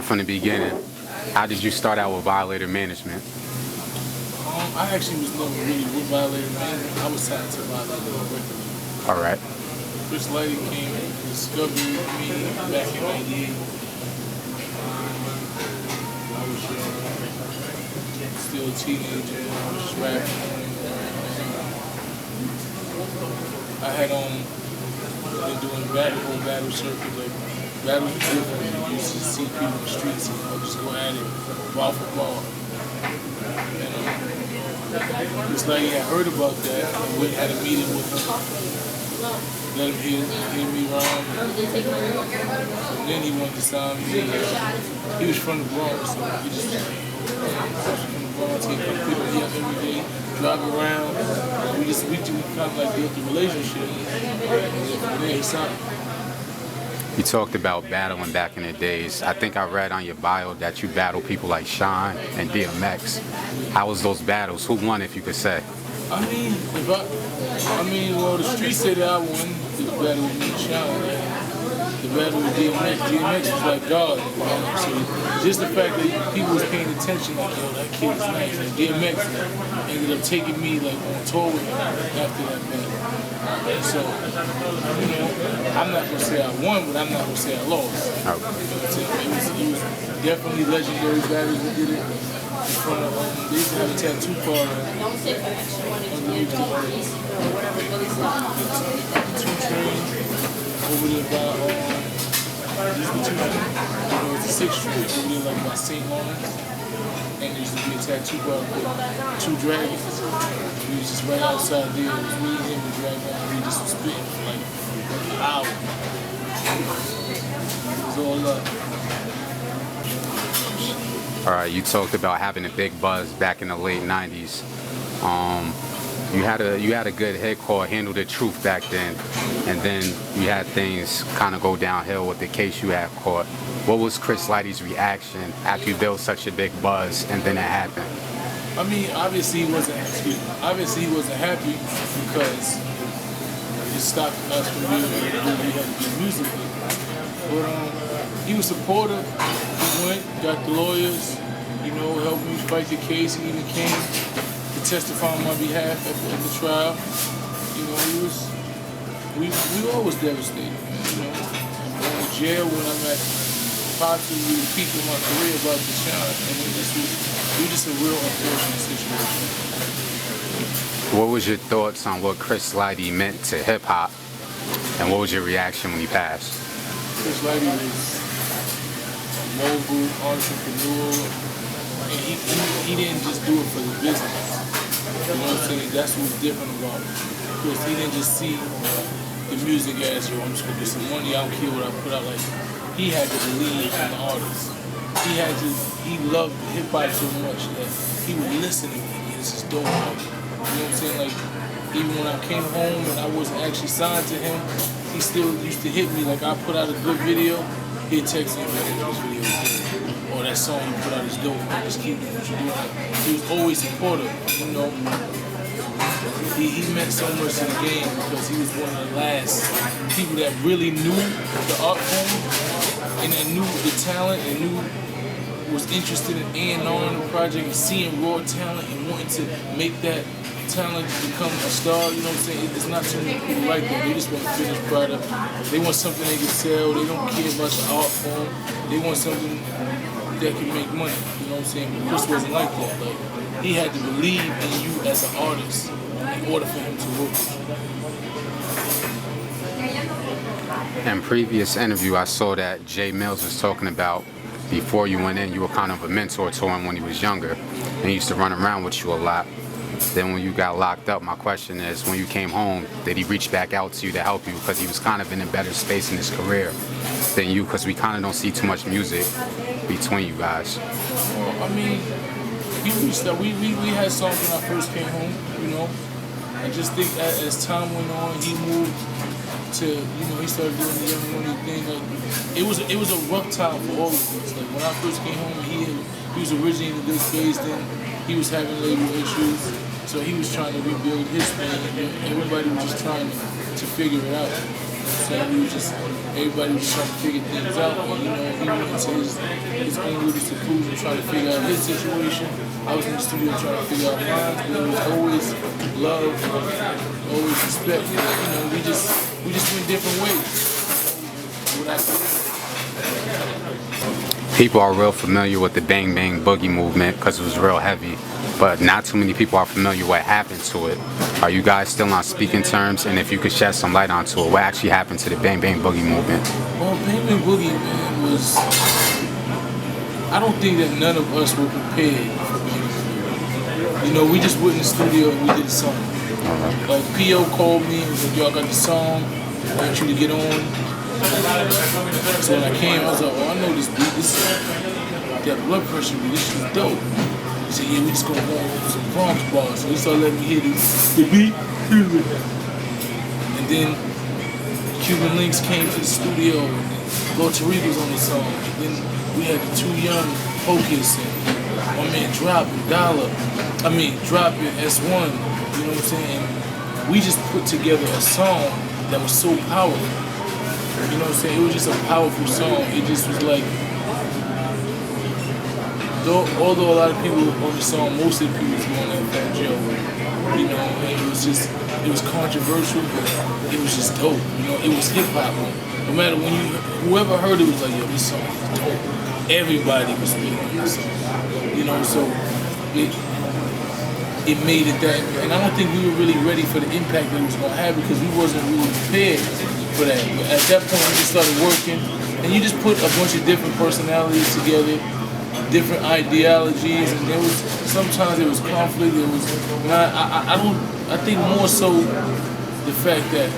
from the beginning. How did you start out with Violator Management? I actually was never really with Violator Management. I was signed to Violator Records. All right. Chris Lighty came and discovered me back in '98. I was still a teenager. I was just rapping. I had been doing whole battle circuit. Like battles were different. You used to see people in the streets and just go at it, ball for ball. And Chris Lighty had heard about that and we had a meeting with him. Let him hear me rhyme. And then he wanted to sign me. He was from the Bronx, so we just from the Bronx. He come pick me up every day, drive around. We kind of like built a relationship. And then he signed. You talked about battling back in the days. I think I read on your bio that you battled people like Mysonne and DMX. How was those battles? Who won, if you could say? Well, the streets say that I won the battle with me and Sean. The battle with DMX. DMX was like God. So just the fact that people was paying attention, like, yo, that kid is nice. And DMX ended up taking me like on tour with him after that battle. So, I'm not gonna say I won, but I'm not gonna say I lost. It was definitely legendary battles. We did it in front of they used to have a tattoo parlor underneath the train over there by it's the 6th Street over there like by St. Lawrence. And there used to be a tattoo bar with 2 dragons. We was just right outside there. It was me and him and Dragon, and we just was spitting for like an hour. It was all up. All right, you talked about having a big buzz back in the late '90s. You had a good hit called "Handle the Truth" back then, and then you had things kind of go downhill with the case you had caught. What was Chris Lighty's reaction after you built such a big buzz and then it happened? Obviously he wasn't happy because it stopped us from being able to do what we had to do musically. But he was supportive. He went, got the lawyers, helped me fight the case. He even came to testify on my behalf at the trial. We were always devastated. Going to jail when I'm at possibly the peak of my career about to shine. It was just a real unfortunate situation. What was your thoughts on what Chris Lighty meant to hip-hop, and what was your reaction when he passed? Chris Lighty was a mogul, entrepreneur, and he didn't just do it for the business. You know what I'm saying? That's what's different about Chris. He didn't just see the music as, I'm just gonna get some money, I don't care what I put out. Like, he had to believe in the artist. He loved hip-hop so much that he would listen to me. This is dope. You know what I'm saying? Like, even when I came home and I wasn't actually signed to him, he still used to hit me. Like, I put out a good video, he'd text me, man, this video is good. Or that song you put out is dope, man, just keep doing what you're doing. He was always supportive, He meant so much to the game because he was one of the last people that really knew the art form and that knew the talent and was interested in A&R in the project and seeing raw talent and wanting to make that talent become a star. You know what I'm saying? It's not too many people like that. They just want a finished product. They want something they can sell. They don't care about the art form. They want something that can make money. You know what I'm saying? But Chris wasn't like that. Like, he had to believe in you as an artist in order for him to work with you. In previous interview, I saw that Jay Mills was talking about before you went in, you were kind of a mentor to him when he was younger, and he used to run around with you a lot. Then when you got locked up, my question is, when you came home, did he reach back out to you to help you? Because he was kind of in a better space in his career than you, because we kind of don't see too much music between you guys. Well, he reached out. We had songs when I first came home, I just think as time went on, he moved to, he started doing the Enveonline thing. Like, it was a rough time for all of us. Like, when I first came home, he was originally in a good space then. He was having label issues, so he was trying to rebuild his thing, and everybody was just trying to figure it out. saying? Everybody was trying to figure things out. And, you know, he went into his own little seclusion trying to figure out his situation. I was in the studio trying to figure out mine, but it was always love, always respect. You know, we just went different ways. People are real familiar with the Bang Bang Boogie movement because it was real heavy, but not too many people are familiar what happened to it. Are you guys still on speaking terms? And if you could shed some light onto it, what actually happened to the Bang Bang Boogie movement? Well, Bang Bang Boogie, man, was... I don't think that none of us were prepared for Bang Bang Boogie. You know, we just went in the studio and we did a song. Like, P.O. called me and was like, yo, I got the song, I want you to get on. So when I came, I was like, oh, I know this beat. This is that blood pressure beat. This is dope. He said, yeah, we just gonna go on some Bronx bars. So he started letting me hear the beat. And then Cuban Links came to the studio, and then Lord Tariq was on the song. And then we had the two young Hocus and my man Drop and Drop and S1. You know what I'm saying? And we just put together a song that was so powerful. You know what I'm saying? It was just a powerful song. It just was like, although a lot of people on the song, most of the people was going at Fat Joe. You know, and it was controversial, but it was just dope. You know, it was hip hop. No matter whoever heard it was like, yo, this song is dope. Everybody was speaking on this song. You know, so it made it that, and I don't think we were really ready for the impact that it was gonna have because we wasn't really prepared for that. But at that point, we just started working, and you just put a bunch of different personalities together, different ideologies, and sometimes there was conflict. There was not. I think more so the fact that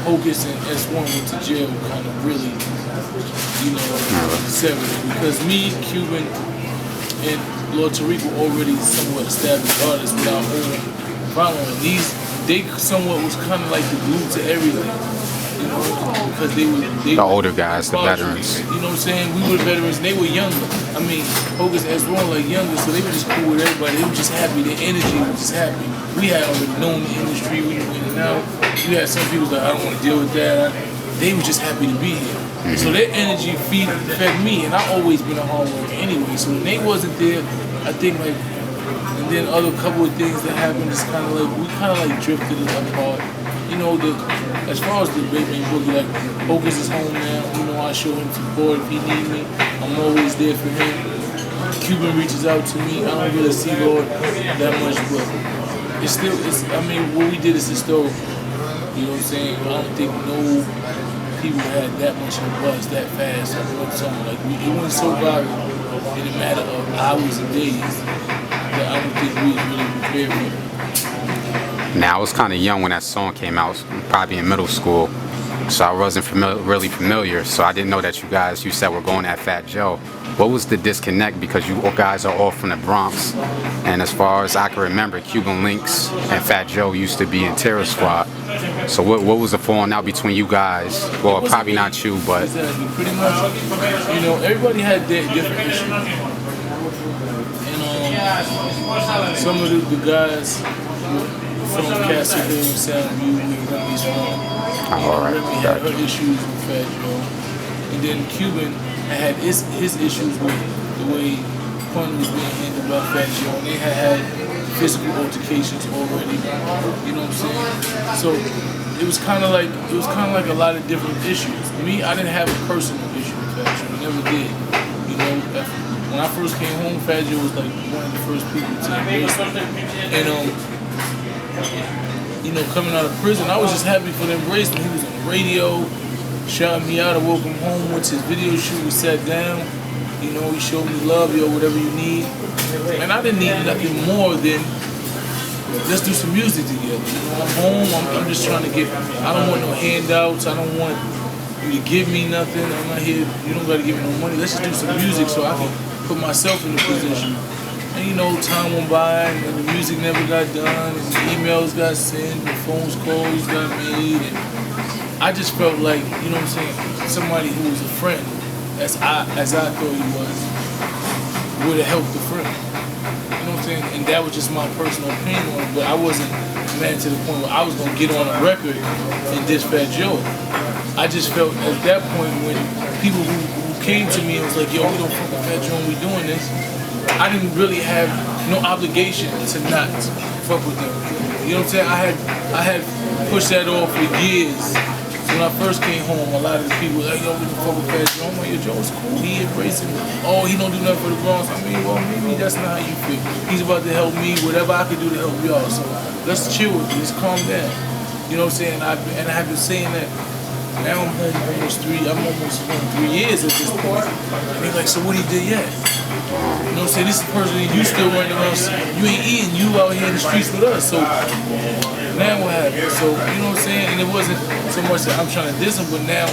Hocus and S1 went to jail kind of really, you know, severed it. Because me, Cuban, and Lord Tariq were already somewhat established artists with our own following. They somewhat was kind of like the glue to everything. You know, because they were the older guys, the veterans. You know what I'm saying? We were the veterans, and they were younger. I mean, Hocus and S1 like younger, so they were just cool with everybody. They were just happy. Their energy was just happy. We had already known the industry. We were in and out. You had some people that I don't want to deal with that. They were just happy to be here. So their energy fed me, and I always been a hard worker anyway. So when they wasn't there, I think like, and then other couple of things that happened, is kind of like we kind of like drifted apart. You know, as far as the Bang Bang Boogie, like Hocus is home now. You know, I show him support if he need me. I'm always there for him. Cuban reaches out to me. I don't really see Lord that much, but I mean, what we did is historical. You know what I'm saying? I don't think no people had that much of a buzz that fast on one song. Like it went so viral in a matter of hours and days that I don't think we was really prepared for it. Now, I was kind of young when that song came out, probably in middle school, so I wasn't really familiar, so I didn't know that you said were going at Fat Joe. What was the disconnect? Because you guys are all from the Bronx, and as far as I can remember, Cuban Links and Fat Joe used to be in Terror Squad. So what was the falling out between you guys? Well, probably not you, but... Exactly. Pretty much, you know, everybody had their different issues. And some of the guys from Castle Hill, Soundview, Remy's from. Remy had her issues with Fat Joe. And then Cuban had his issues with the way Pun was being handled by Fat Joe. And they had physical altercations already. You know what I'm saying? So it was kind of like a lot of different issues. Me, I didn't have a personal issue with Fat Joe. I never did. You know, when I first came home, Fat Joe was like one of the first people to embrace me. And you know, coming out of prison, I was just happy for the embrace. He was on the radio, shouting me out. I woke him home, went to his video shoot, we sat down. You know, he showed me love, yo, whatever you need. And I didn't need nothing more than let's do some music together. You know, I'm home, I'm just trying to get, I don't want no handouts, I don't want you to give me nothing. I'm not here, you don't gotta give me no money. Let's just do some music so I can put myself in the position. And you know, time went by and the music never got done, and the emails got sent, the phone calls got made, and I just felt like, you know what I'm saying, somebody who was a friend, as I thought he was, would have helped the friend. You know what I'm saying? And that was just my personal opinion on it, but I wasn't mad to the point where I was gonna get on a record and diss Fat Joe. I just felt at that point when people who came to me and was like, yo, we don't fuck with Fat Joe, we doing this, I didn't really have no obligation to not fuck with them. You know what I'm saying? I had pushed that off for years. So when I first came home, a lot of the people were like, yo, we don't fuck with Fat Joe. I'm like, yo, Joe's cool, he embracing me. Oh, he don't do nothing for the Bronx. I mean, well, maybe that's not how you feel. He's about to help me, whatever I can do to help y'all. So let's chill with it, let's calm down. You know what I'm saying? And I've been saying that. Now I'm home almost 3 years at this point. And they're like, so what he did yet? You know what I'm saying? This is the person that you still running around. You ain't eating, you out here in the streets with us. So now what happened? So, you know what I'm saying? And it wasn't so much that I'm trying to diss him, but now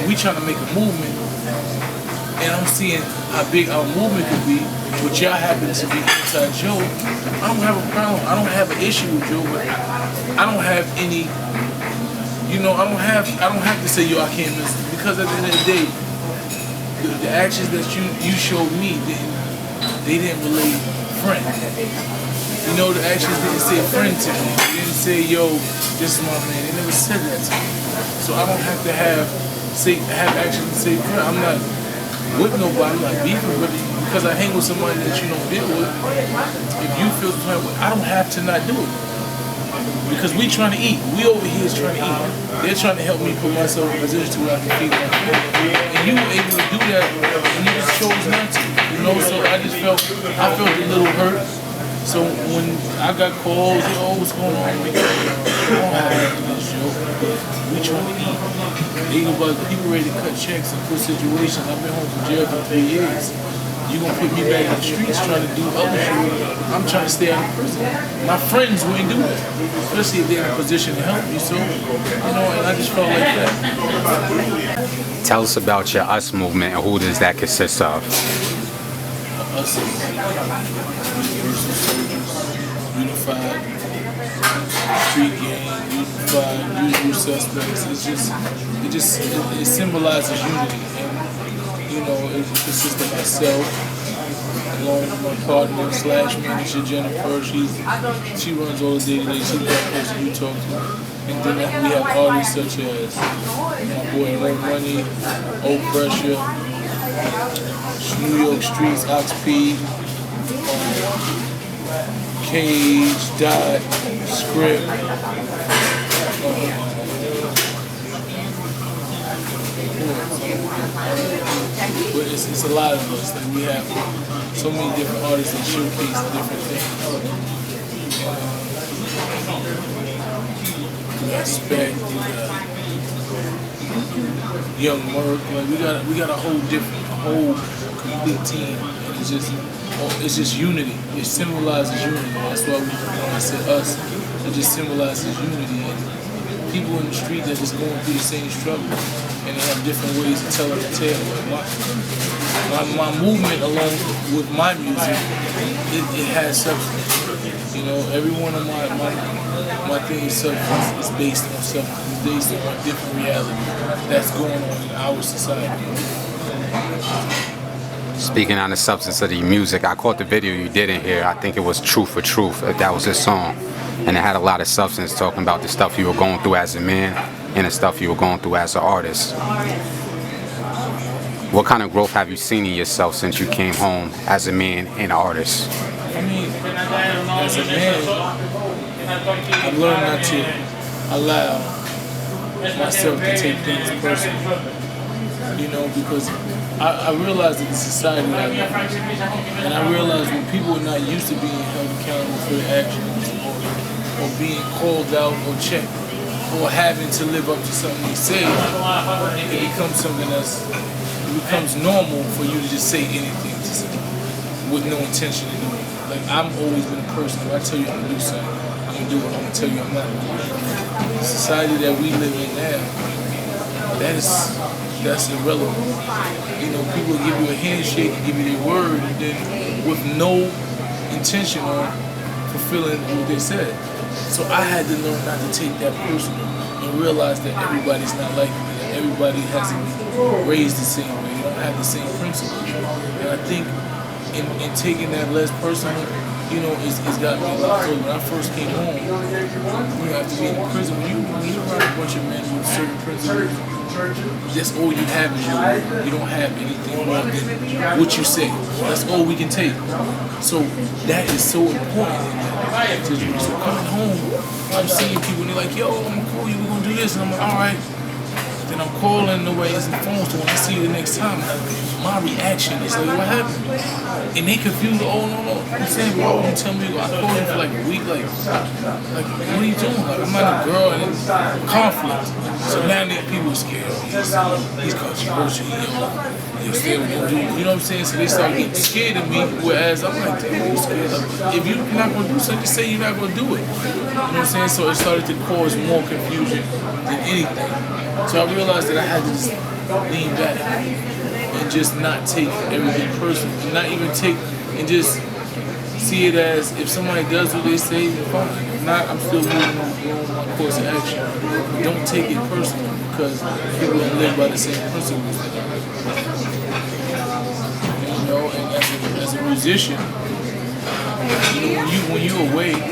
we trying to make a movement. And I'm seeing how big our movement could be, but y'all happen to be inside Joe. I don't have a problem. I don't have an issue with Joe, but I don't have any. You know, I don't have to say, yo, I can't miss it. Because at the end of the day, the actions that you showed me, they didn't relate friend. You know, the actions didn't say friend to me. They didn't say, yo, this is my man. They never said that to me. So I don't have to have actions to say friend. I'm not with nobody, I'm not beefing with you. Because I hang with somebody that you don't deal with, if you feel the way, I don't have to not do it. Because we trying to eat. We over here is trying to eat. They're trying to help me put myself in a position to where I can feed my family. And you were able to do that, and you just chose not to. You know, so I felt a little hurt. So when I got calls, yo, what's going on? We don't have this show. We trying to eat. They about people ready to cut checks and put situations. I've been home from jail for 3 years. You gonna put me back in the streets trying to do other shit. I'm trying to stay out of prison. My friends wouldn't do that, especially if they're in a position to help me. So, you know, and I just felt like that. Tell us about your US movement and who does that consist of? Us is Universal Soldiers, Unified, Street Gang, Unified, Usual Suspects. It symbolizes unity. You know, it consists of myself, along with my partner / manager Jennifer. She runs all the day-to-day. She's that person you talk to. And then we have artists such as my boy No Money, Old Pressure, New York Streets, Ox P, Cage, Dot, Script. But it's a lot of us. Like we have so many different artists that showcase different things. We got Spec, we got Young Merc. Like we got a whole complete team. And it's just unity. It symbolizes unity. That's why when I said us, it just symbolizes unity. And people in the street that just going through the same struggle. And they have different ways of telling the tale. My movement along with my music, it has substance. You know, every one of my things substance is based on substance. It's based on a different reality that's going on in our society. Speaking on the substance of the music, I caught the video you did in here. I think it was Truth for Truth, if that was his song. And it had a lot of substance talking about the stuff you were going through as a man and the stuff you were going through as an artist. What kind of growth have you seen in yourself since you came home as a man and an artist? I mean, as a man, I've learned not to allow myself to take things personally. You know, because I realize that the society I live in, and I realize when people are not used to being held accountable for their actions or being called out or checked or having to live up to something they say, it becomes something it becomes normal for you to just say anything with no intention of doing it. Like, I've always been a person, if I tell you I'm gonna do something, I'm gonna do it. I'm gonna tell you I'm not gonna do it. The society that we live in now, that's irrelevant. You know, people give you a handshake and give you their word, and then with no intention on fulfilling what they said. So I had to learn not to take that personal and realize that everybody's not like me. That everybody hasn't been raised the same way. They don't have the same principles. And I think in taking that less personal, you know, it's got me a lot further. When I first came home, you know, after being in prison, when you run a bunch of men with certain principles, that's all you have is your word. You don't have anything more than what you say. That's all we can take. So that is so important in that. So coming home, I'm seeing people and they're like, yo, I'm gonna call you, we're gonna do this. And I'm like, all right. Then I'm calling, nobody answers the phone, so when I see you the next time, my reaction is like, what happened? And they confused, oh, no. I'm saying, bro, you tell me, I called you for like a week, like what are you doing? Like, I'm not a girl, and it's conflict. So now people are scared. He's controversial, you stay with him, you know what I'm saying? So they start getting scared of me, whereas I'm like, damn, you scared of me. If you're not going to do something, just say you're not going to do it. You know what I'm saying? So it started to cause more confusion than anything. So I realized that I had to just lean back and just not take everything personal, and not even take and just see it as if somebody does what they say, then fine. If not, I'm still moving on my course of action. Don't take it personal because people don't live by the same principles. You know, and as a musician, you know, when you're away, and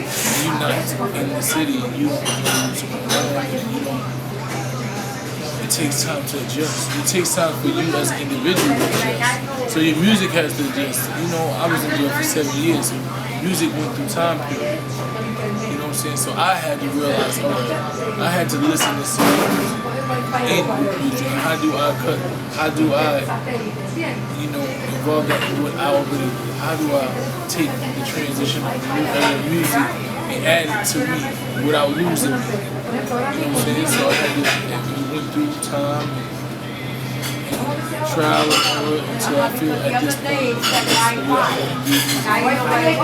you're not in the city, and you don't. It takes time to adjust. It takes time for you as an individual to adjust. So your music has to adjust. You know, I was in jail for 7 years, so music went through time period. You know what I'm saying? So I had to realize, I had to listen to some music in music. How do I cut? How do I, you know, involve that in what I already do? How do I take the transition of the music and add it to me without losing me? You know what I'm saying? So I had to went through time and trial and error until I feel at this point I want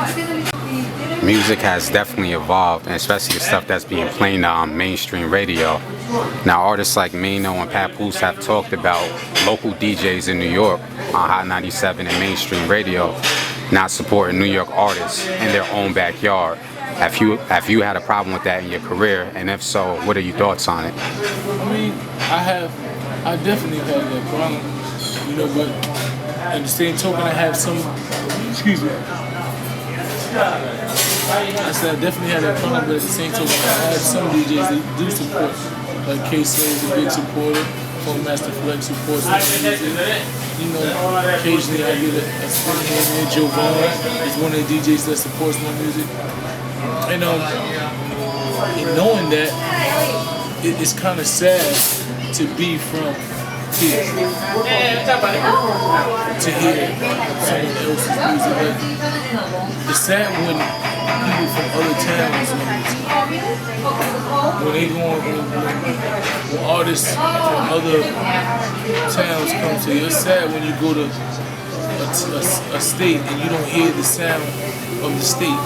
to do music. Music has definitely evolved, and especially the stuff that's being played on mainstream radio. Now, artists like Mysonne and Papoose have talked about local DJs in New York on Hot 97 and mainstream radio not supporting New York artists in their own backyard. Have you had a problem with that in your career, and if so, what are your thoughts on it? I mean, I definitely had that problem, you know, but at the same token, I have some, excuse me, I said I definitely had that problem, but at the same token, I had some DJs that do support, like K-Say is a big supporter, Master Flex supports my music. You know, occasionally I get a spin here and there. Joe Vaughn is one of the DJs that supports my music. And knowing that, it's kind of sad to be from here, to hear someone else's music. Like, it's sad when people from other towns know music. When they go on, when artists from other towns come to you, it's sad when you go to a state and you don't hear the sound of the state.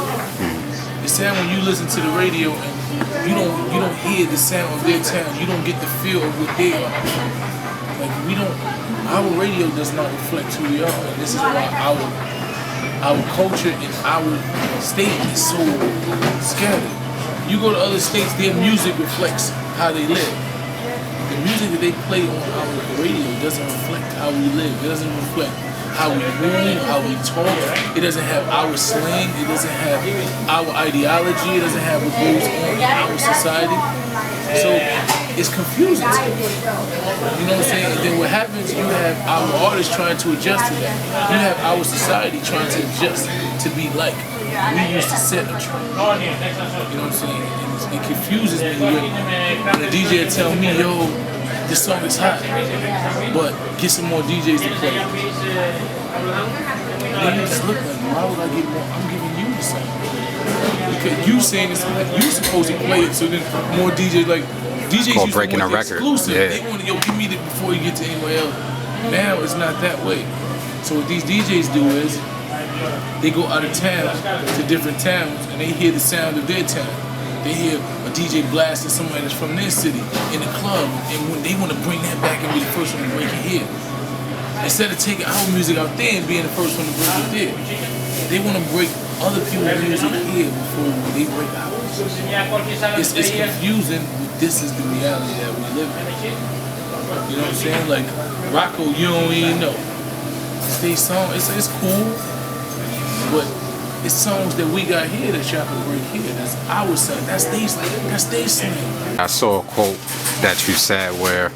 It's sad when you listen to the radio and you don't hear the sound of their town. You don't get the feel of what they are. Like our radio does not reflect who we are. And this is why our culture and our state is so scattered. You go to other states, their music reflects how they live. The music that they play on our radio doesn't reflect how we live. It doesn't reflect how we move, how we talk. It doesn't have our slang. It doesn't have our ideology. It doesn't have what goes on in our society. So it's confusing to me. You know what I'm saying? And then what happens, you have our artists trying to adjust to that. You have our society trying to adjust to be like we used to set a trend. You know what I'm saying? And it confuses me when a DJ tell me, yo, this song is hot, but get some more DJs to play. And then you just look like, why would I get more? I'm giving you the song. Because you saying it's like you supposed to play it, so then more DJs, like DJs used to breaking want a the record. exclusive. Yeah. They want to, yo, give me it before you get to anywhere else. Now it's not that way. So what these DJs do is they go out of town to different towns and they hear the sound of their town. They hear a DJ blasting somebody that's from their city in the club, and when they want to bring that back and be the first one to break it here. Instead of taking our music out there and being the first one to break it there, they want to break other people's music here before they break ours. It's confusing, but this is the reality that we live in. You know what I'm saying? Like, Rocco, you don't even know. It's song, it's cool, but it's songs that we got here that y'all can break here. That's our song. That's their slang. I saw a quote that you said where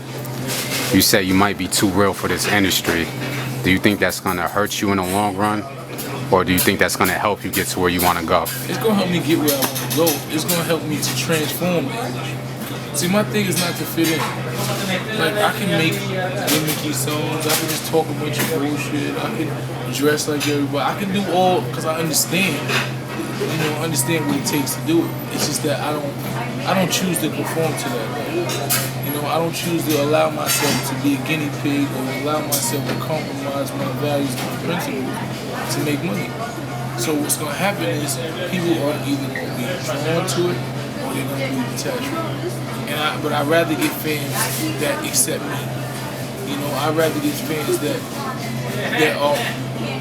You say you might be too real for this industry. Do you think that's gonna hurt you in the long run? Or do you think that's gonna help you get to where you wanna go? It's gonna help me get where I wanna go. It's gonna help me to transform the industry. See, my thing is not to fit in. Like, I can make gimmicky songs, I can just talk a bunch of bullshit, I can dress like everybody, I can do all, because I understand. Understand what it takes to do it. It's just that I don't choose to conform to that level. I don't choose to allow myself to be a guinea pig or allow myself to compromise my values and principles to make money. So what's gonna happen is people are either gonna be drawn to it or they're gonna be detached from it. But I'd rather get fans that accept me. I'd rather get fans that are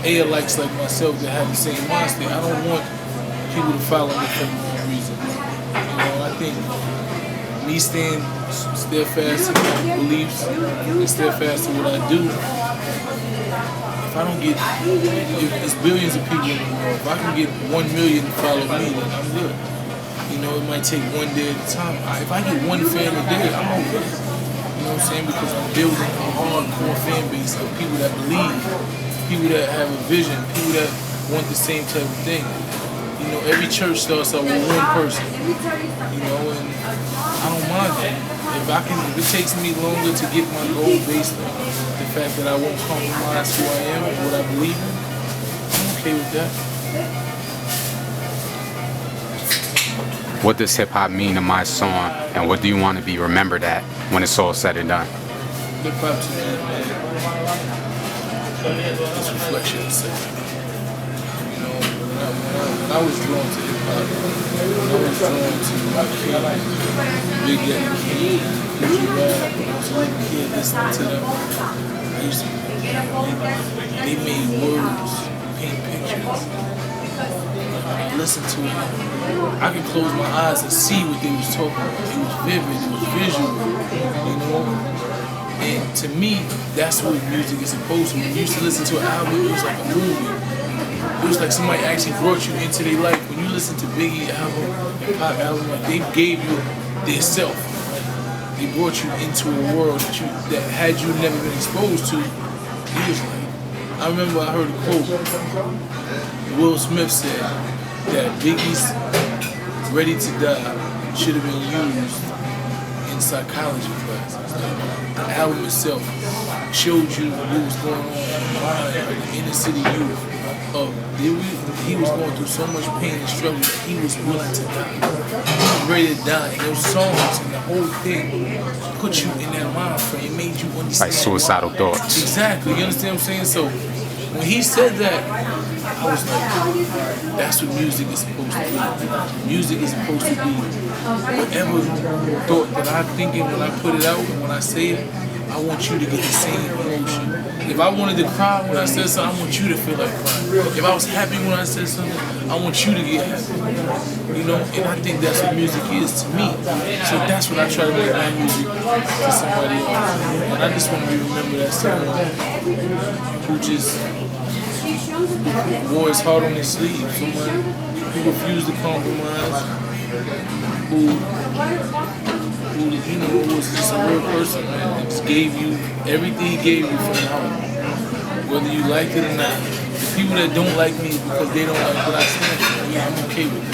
A-likes like myself that have the same mindset. I don't want people to follow me for the wrong reasons. I think me staying steadfast in my beliefs and steadfast in what I do, if I don't get, if there's billions of people in the world, if I can get 1 million to follow me, then I'm good. It might take one day at a time. If I get one fan a day, I'm okay. You know what I'm saying? Because I'm building a hardcore fan base of people that believe, people that have a vision, people that want the same type of thing. Every church starts out with one person, and I don't mind that. If it takes me longer to get my goal based on the fact that I won't compromise who I am and what I believe in, I'm okay with that. What does hip hop mean to Mysonne, and what do you want to be remembered at when it's all said and done? Hip hop to me, it's reflection of self. When I was drawn to hip hop, when I was drawn to Rakim, Big Daddy Kane, Boogie Rap, when I was a little kid listening to them, I used to, they made words, paint pictures. When I listened to it, I could close my eyes and see what they was talking about. It was vivid, it was visual, And to me, that's what music is supposed to be. When you used to listen to an album, it was like a movie. It was like somebody actually brought you into their life. When you listen to Biggie album and Pop album, like they gave you their self. They brought you into a world that had you never been exposed to. It was like, I remember I heard a quote. Will Smith said that Biggie's Ready to Die should have been used in psychology classes. The album itself showed you what was going on in the mind of the inner city youth. He was going through so much pain and struggle that he was willing to die. He was ready to die. And those songs and the whole thing put you in that mind frame. It made you understand. Like suicidal thoughts. Exactly. You understand what I'm saying? So when he said that, I was like, that's what music is supposed to be. Music is supposed to be whatever thought that I'm thinking when I put it out and when I say it, I want you to get the same emotion. If I wanted to cry when I said something, I want you to feel like crying. If I was happy when I said something, I want you to get happy. And I think that's what music is to me. So that's what I try to make my music to somebody else. And I just want to be remembered as someone who wore his heart on his sleeve. Someone who refused to compromise, who was just a real person, man. He just gave you everything he gave you from the heart. Whether you liked it or not. The people that don't like me is because they don't like what I stand for. I'm okay with it.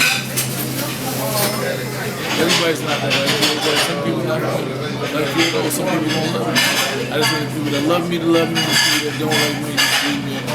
Everybody's not that like me, but some people not like you, or some people don't love me. I just want the people that love me to love me, and the people that don't like me just leave me alone.